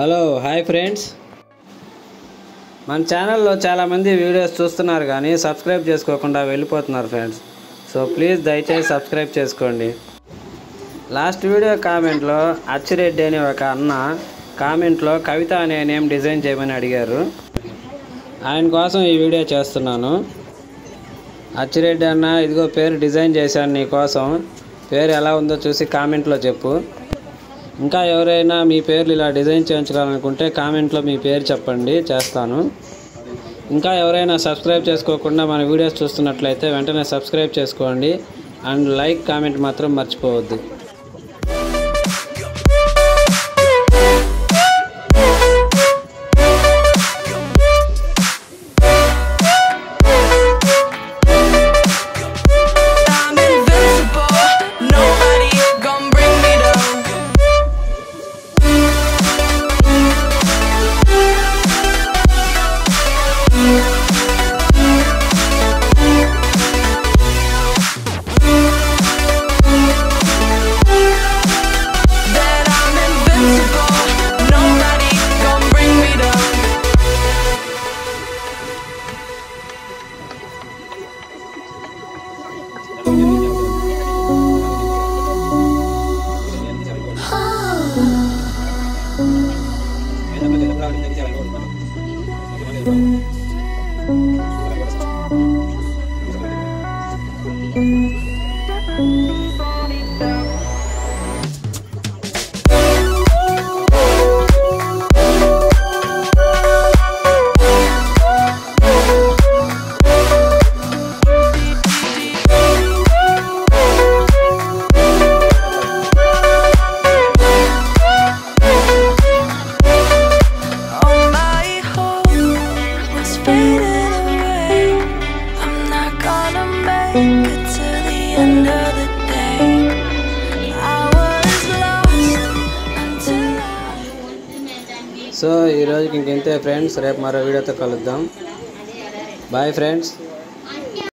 Hello hi friends, మన ఛానల్లో చాలామంది వీడియోస్ చూస్తున్నారు కానీ సబ్స్క్రైబ్ చేసుకోకుండా వెళ్ళిపోతున్నారు ఫ్రెండ్స్. సో ప్లీజ్ దయచేసి సబ్స్క్రైబ్ చేసుకోండి. లాస్ట్ వీడియో కామెంట్లో అచ్చిరెడ్డి అనే ఒక అన్న కామెంట్లో కవిత అనే నేమ్ డిజైన్ చేయమని అడిగారు. ఆయన కోసం ఈ వీడియో చేస్తున్నాను. అచ్చిరెడ్డి అన్న, ఇదిగో పేరు డిజైన్ చేశాను నీ కోసం. పేరు ఎలా ఉందో చూసి కామెంట్లో చెప్పు. ఇంకా ఎవరైనా మీ పేర్లు ఇలా డిజైన్ చేయించుకోవాలనుకుంటే కామెంట్లో మీ పేరు చెప్పండి, చేస్తాను. ఇంకా ఎవరైనా సబ్స్క్రైబ్ చేసుకోకుండా మన వీడియోస్ చూస్తున్నట్లయితే వెంటనే సబ్స్క్రైబ్ చేసుకోండి అండ్ లైక్ కామెంట్ మాత్రం మర్చిపోవద్దు. సో ఈరోజుకి ఇంకెంతే ఫ్రెండ్స్, రేపు మరో వీడియోతో కలుద్దాం. Bye friends.